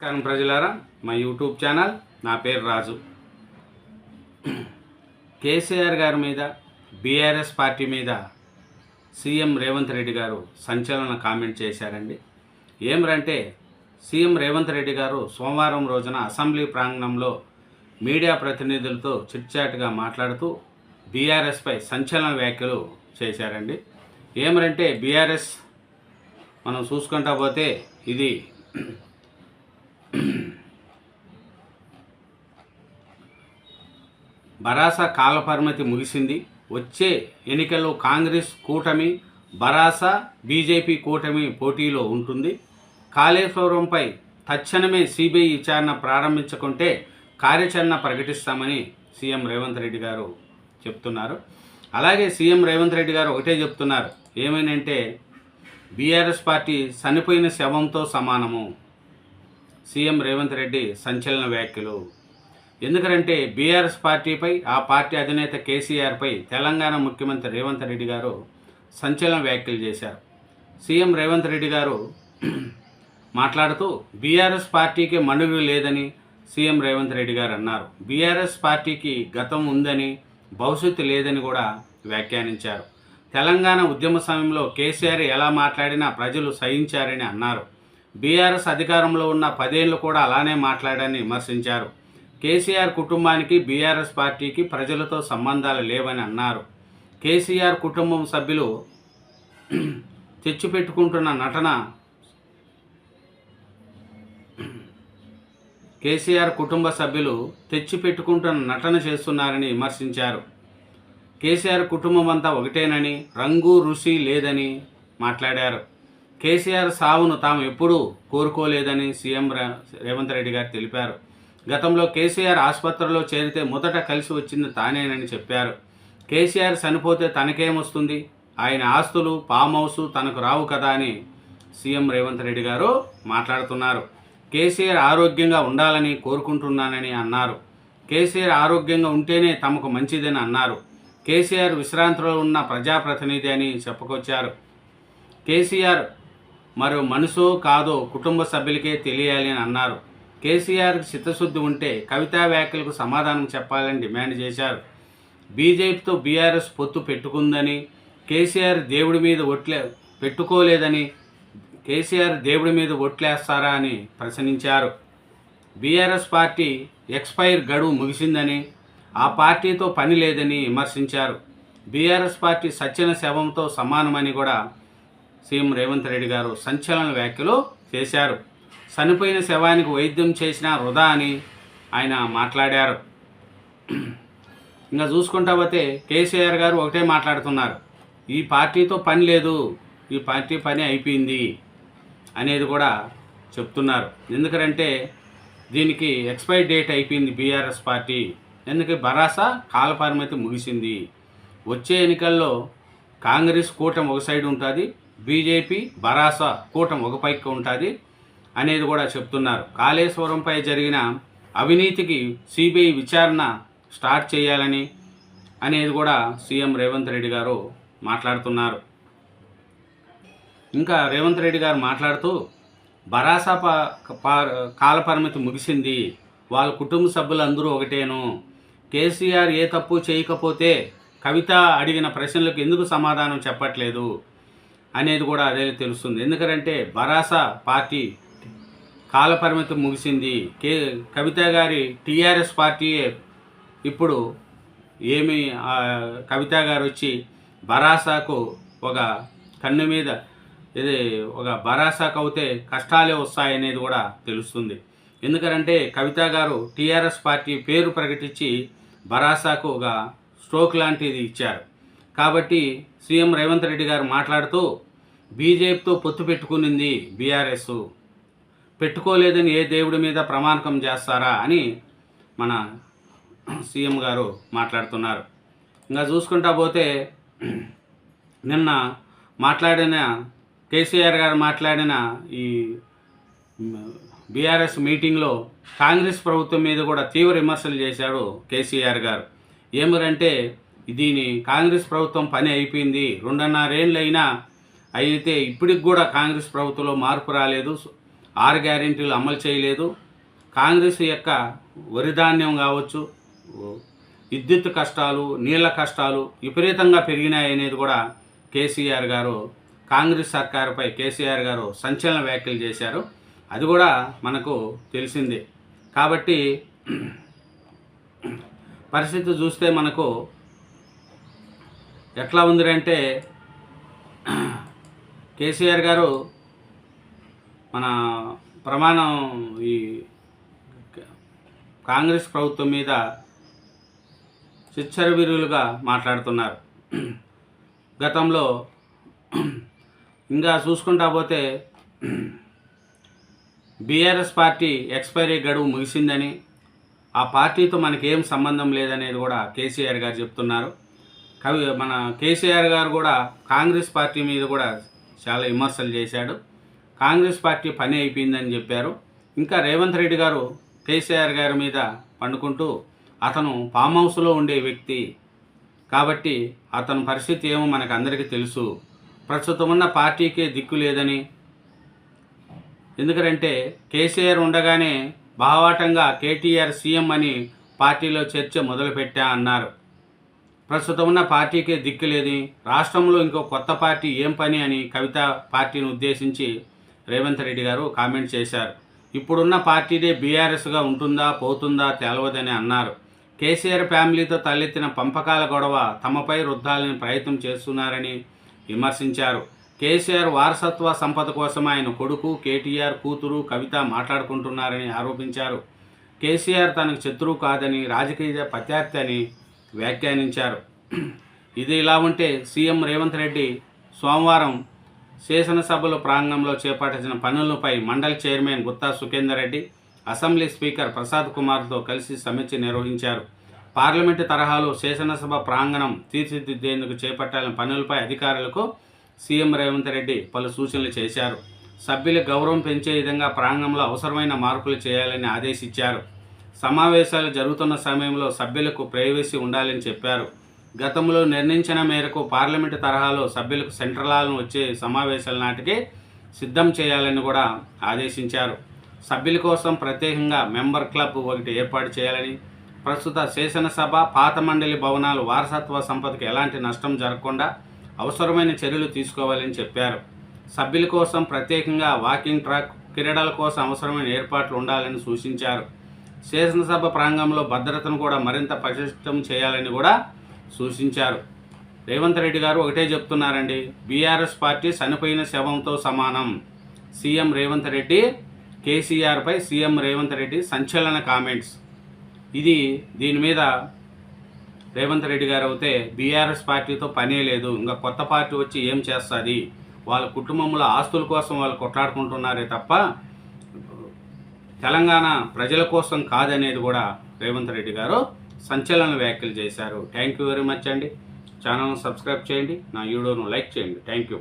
నమస్కారం ప్రజలారా, మా యూట్యూబ్ ఛానల్. నా పేరు రాజు. కేసీఆర్ గారి మీద, బీఆర్ఎస్ పార్టీ మీద సీఎం రేవంత్ రెడ్డి గారు సంచలన కామెంట్ చేశారండి. ఏమరంటే, సీఎం రేవంత్ రెడ్డి గారు సోమవారం రోజున అసెంబ్లీ ప్రాంగణంలో మీడియా ప్రతినిధులతో చిట్చాట్గా మాట్లాడుతూ బీఆర్ఎస్పై సంచలన వ్యాఖ్యలు చేశారండి. ఏమరంటే, బీఆర్ఎస్ మనం చూసుకుంటా పోతే ఇది బరాస కాలపరిమితి ముగిసింది. వచ్చే ఎన్నికల్లో కాంగ్రెస్ కూటమి, బరాస, బీజేపీ కూటమి పోటీలో ఉంటుంది. కాళేశ్వరంపై తక్షణమే సిబిఐ విచారణ ప్రారంభించకుంటే కార్యాచరణ ప్రకటిస్తామని సీఎం రేవంత్ రెడ్డి గారు చెప్తున్నారు. అలాగే సీఎం రేవంత్ రెడ్డి గారు ఒకటే చెప్తున్నారు, ఏమనంటే బీఆర్ఎస్ పార్టీ చనిపోయిన శవంతో సమానము. సీఎం రేవంత్ రెడ్డి సంచలన వ్యాఖ్యలు. ఎందుకంటే బీఆర్ఎస్ పార్టీపై, ఆ పార్టీ అధినేత కేసీఆర్పై తెలంగాణ ముఖ్యమంత్రి రేవంత్ రెడ్డి గారు సంచలన వ్యాఖ్యలు చేశారు. సీఎం రేవంత్ రెడ్డి గారు మాట్లాడుతూ బీఆర్ఎస్ పార్టీకి మనుగడ లేదని సీఎం రేవంత్ రెడ్డి గారు అన్నారు. బీఆర్ఎస్ పార్టీకి గతం ఉందని, భవిష్యత్తు లేదని కూడా వ్యాఖ్యానించారు. తెలంగాణ ఉద్యమ సమయంలో కేసీఆర్ ఎలా మాట్లాడినా ప్రజలు సహించారని అన్నారు. బీఆర్ఎస్ అధికారంలో ఉన్న 10 ఏళ్ళు కూడా అలానే మాట్లాడని విమర్శించారు. కేసీఆర్ కుటుంబానికి, బీఆర్ఎస్ పార్టీకి ప్రజలతో సంబంధాలు లేవని అన్నారు. కేసీఆర్ కుటుంబం సభ్యులు తెచ్చిపెట్టుకుంటున్న నటన చేస్తున్నారని విమర్శించారు. కేసీఆర్ కుటుంబం అంతా ఒకటేనని, రంగు రుచి లేదని మాట్లాడారు. కేసీఆర్ సావును తాము ఎప్పుడూ కోరుకోలేదని సీఎం రేవంత్ రెడ్డి గారు తెలిపారు. గతంలో కేసీఆర్ ఆసుపత్రిలో చేరితే మొదట కలిసి వచ్చింది తానేనని చెప్పారు. కేసీఆర్ చనిపోతే తనకేమొస్తుంది, ఆయన ఆస్తులు, ఫామ్ హౌస్ తనకు రావు కదా అని సీఎం రేవంత్ రెడ్డి గారు మాట్లాడుతున్నారు. కేసీఆర్ ఆరోగ్యంగా ఉండాలని కోరుకుంటున్నానని అన్నారు. కేసీఆర్ ఆరోగ్యంగా ఉంటేనే తమకు మంచిదని అన్నారు. కేసీఆర్ విశ్రాంతిలో ఉన్న ప్రజాప్రతినిధి అని చెప్పుకొచ్చారు. కేసీఆర్ మరో మనసో కాదో కుటుంబ సభ్యులకే తెలియాలి అని అన్నారు. కేసీఆర్కి చిత్తశుద్ధి ఉంటే కవితా వ్యాఖ్యలకు సమాధానం చెప్పాలని డిమాండ్ చేశారు. బీజేపీతో బీఆర్ఎస్ పొత్తు పెట్టుకుందని, కేసీఆర్ దేవుడి మీద పెట్టుకోలేదని, కేసీఆర్ దేవుడి మీద ఒట్లేస్తారా అని ప్రశ్నించారు. బీఆర్ఎస్ పార్టీ ఎక్స్పైర్ గడువు ముగిసిందని, ఆ పార్టీతో పని లేదని విమర్శించారు. బీఆర్ఎస్ పార్టీ సచ్చిన శవంతో సమానమని కూడా సీఎం రేవంత్ రెడ్డి గారు సంచలన వ్యాఖ్యలు చేశారు. చనిపోయిన శవానికి వైద్యం చేసినా వృధా అని ఆయన మాట్లాడారు. ఇంకా చూసుకుంటా పోతే కేసీఆర్ గారు ఒకటే మాట్లాడుతున్నారు, ఈ పార్టీతో పని లేదు, ఈ పార్టీ పని అయిపోయింది అనేది కూడా చెప్తున్నారు. ఎందుకంటే దీనికి ఎక్స్పైర్ డేట్ అయిపోయింది బీఆర్ఎస్ పార్టీ. ఎందుకు బరాస కాలపరిమితి ముగిసింది. వచ్చే ఎన్నికల్లో కాంగ్రెస్ కూటమి ఒక సైడ్ ఉంటుంది, బీజేపీ బరాస కూటమి ఒక పైకి ఉంటుంది అనేది కూడా చెప్తున్నారు. కాళేశ్వరంపై జరిగిన అవినీతికి సిబిఐ విచారణ స్టార్ట్ చేయాలని అనేది కూడా సీఎం రేవంత్ రెడ్డి గారు మాట్లాడుతున్నారు. ఇంకా రేవంత్ రెడ్డి గారు మాట్లాడుతూ బరాస కాలపరిమితి ముగిసింది, వాళ్ళ కుటుంబ సభ్యులందరూ ఒకటేను, కేసీఆర్ ఏ తప్పు చేయకపోతే కవిత అడిగిన ప్రశ్నలకు ఎందుకు సమాధానం చెప్పట్లేదు అనేది కూడా అదే తెలుస్తుంది. ఎందుకంటే బరాస పార్టీ కాలపరిమితి ముగిసింది. కవిత గారి టీఆర్ఎస్ పార్టీ ఇప్పుడు కవిత గారు వచ్చి బరాసాకు ఒక కన్ను మీద ఒక బరాసాకు అవుతే కష్టాలే వస్తాయనేది కూడా తెలుస్తుంది. ఎందుకంటే కవిత గారు టీఆర్ఎస్ పార్టీ పేరు ప్రకటించి బరాసాకు ఒక స్ట్రోక్ లాంటిది ఇచ్చారు. కాబట్టి సీఎం రేవంత్ రెడ్డి గారు మాట్లాడుతూ బీజేపీతో పొత్తు పెట్టుకునింది బీఆర్ఎస్, పెట్టుకోలేదని ఏ దేవుడి మీద ప్రమాణకం చేస్తారా అని మన సీఎం గారు మాట్లాడుతున్నారు. ఇంకా చూసుకుంటా పోతే నిన్న కేసీఆర్ గారు మాట్లాడిన ఈ బీఆర్ఎస్ మీటింగ్లో కాంగ్రెస్ ప్రభుత్వం మీద కూడా తీవ్ర విమర్శలు చేశాడు కేసీఆర్ గారు. ఏమరంటే దీని కాంగ్రెస్ ప్రభుత్వం పని అయిపోయింది, 2.5 ఏళ్ళు అయినా అయితే ఇప్పటికి కూడా కాంగ్రెస్ ప్రభుత్వంలో మార్పు రాలేదు, 6 గ్యారెంటీలు అమలు చేయలేదు. కాంగ్రెస్ యొక్క వరి ధాన్యం కావచ్చు, విద్యుత్ కష్టాలు, నీళ్ల కష్టాలు విపరీతంగా పెరిగినాయనేది కూడా కేసీఆర్ గారు, కాంగ్రెస్ సర్కారుపై కేసీఆర్ గారు సంచలన వ్యాఖ్యలు చేశారు. అది కూడా మనకు తెలిసిందే. కాబట్టి పరిస్థితి చూస్తే మనకు ఎట్లా ఉందంటే, కేసీఆర్ గారు మన ప్రమాణం ఈ కాంగ్రెస్ ప్రభుత్వం మీద చిచ్చరవిరులుగా మాట్లాడుతున్నారు. గతంలో ఇంకా చూసుకుంటా పోతే బీఆర్ఎస్ పార్టీ ఎక్స్పైరీ గడువు ముగిసిందని, ఆ పార్టీతో మనకేం సంబంధం లేదనేది కూడా కేసీఆర్ గారు చెప్తున్నారు. మన కేసీఆర్ గారు కూడా కాంగ్రెస్ పార్టీ మీద కూడా చాలా విమర్శలు చేశాడు. కాంగ్రెస్ పార్టీ పని అయిపోయిందని చెప్పారు. ఇంకా రేవంత్ రెడ్డి గారు కేసీఆర్ గారి మీద పండుకుంటూ అతను ఫామ్ హౌస్లో ఉండే వ్యక్తి కాబట్టి అతని పరిస్థితి ఏమో మనకు అందరికీ తెలుసు. ప్రస్తుతం ఉన్న పార్టీకే దిక్కు లేదని, ఎందుకంటే కేసీఆర్ ఉండగానే బాహాటంగా కేటీఆర్ సీఎం అని పార్టీలో చర్చ మొదలుపెట్టా అన్నారు. ప్రస్తుతం ఉన్న పార్టీకే దిక్కు లేదని, రాష్ట్రంలో ఇంకో కొత్త పార్టీ ఏం పని అని కవిత పార్టీని ఉద్దేశించి రేవంత్ రెడ్డి గారు కామెంట్ చేశారు. ఇప్పుడున్న పార్టీదే బీఆర్ఎస్గా ఉంటుందా పోతుందా తెలవదని అన్నారు. కేసీఆర్ ఫ్యామిలీతో తలెత్తిన పంపకాల గొడవ తమపై రుద్దాలని ప్రయత్నం చేస్తున్నారని విమర్శించారు. కేసీఆర్ వారసత్వ సంపద కోసం ఆయన కొడుకు, కేటీఆర్ కూతురు కవిత మాట్లాడుకుంటున్నారని ఆరోపించారు. కేసీఆర్ తనకు శత్రువు కాదని, రాజకీయ ప్రత్యర్థి అని వ్యాఖ్యానించారు. ఇది ఇలా ఉంటే సీఎం రేవంత్ రెడ్డి సోమవారం శాసనసభలో ప్రాంగణంలో చేపట్టిన పనులపై మండలి chairman Gutha Sukhender Reddy, assembly speaker Prasad కుమార్తో కలిసి సమీక్ష నిర్వహించారు. పార్లమెంటు తరహాలో శాసనసభ ప్రాంగణం తీర్చిదిద్దేందుకు చేపట్టాలని పనులపై అధికారులకు సీఎం రేవంత్ రెడ్డి పలు సూచనలు చేశారు. సభ్యుల గౌరవం పెంచే విధంగా ప్రాంగణంలో అవసరమైన మార్పులు చేయాలని ఆదేశించారు. సమావేశాలు జరుగుతున్న సమయంలో సభ్యులకు ప్రైవసీ ఉండాలని చెప్పారు. గతంలో నిర్ణయించిన మేరకు పార్లమెంటు తరహాలో సభ్యులకు సెంట్రల్ హాల్ను వచ్చే సమావేశాల నాటికి సిద్ధం చేయాలని కూడా ఆదేశించారు. సభ్యుల కోసం ప్రత్యేకంగా మెంబర్ క్లబ్ ఒకటి ఏర్పాటు చేయాలని, ప్రస్తుత శాసనసభ పాత మండలి భవనాలు వారసత్వ సంపదకు ఎలాంటి నష్టం జరగకుండా అవసరమైన చర్యలు తీసుకోవాలని చెప్పారు. సభ్యుల కోసం ప్రత్యేకంగా వాకింగ్ ట్రాక్, క్రీడల కోసం అవసరమైన ఏర్పాట్లు ఉండాలని సూచించారు. శాసనసభ ప్రాంగణంలో భద్రతను కూడా మరింత పటిష్టం చేయాలని కూడా సూచించారు. రేవంత్ రెడ్డి గారు ఒకటే చెప్తున్నారండి, బీఆర్ఎస్ పార్టీ చనిపోయిన శవంతో సమానం. సీఎం రేవంత్ రెడ్డి కేసీఆర్పై సీఎం రేవంత్ రెడ్డి సంచలన కామెంట్స్. దీని మీద రేవంత్ రెడ్డి గారు అయితే బీఆర్ఎస్ పార్టీతో పనే లేదు, ఇంకా కొత్త పార్టీ వచ్చి ఏం చేస్తుంది, వాళ్ళ కుటుంబంలో ఆస్తుల కోసం వాళ్ళు కొట్లాడుకుంటున్నారే తప్ప తెలంగాణ ప్రజల కోసం కాదనేది కూడా రేవంత్ రెడ్డి గారు సంచలన వ్యాఖ్యలు చేశారు. థ్యాంక్ యూ వెరీ మచ్ అండి. ఛానల్ను సబ్స్క్రైబ్ చేయండి, నా వీడియోను లైక్ చేయండి. Thank you.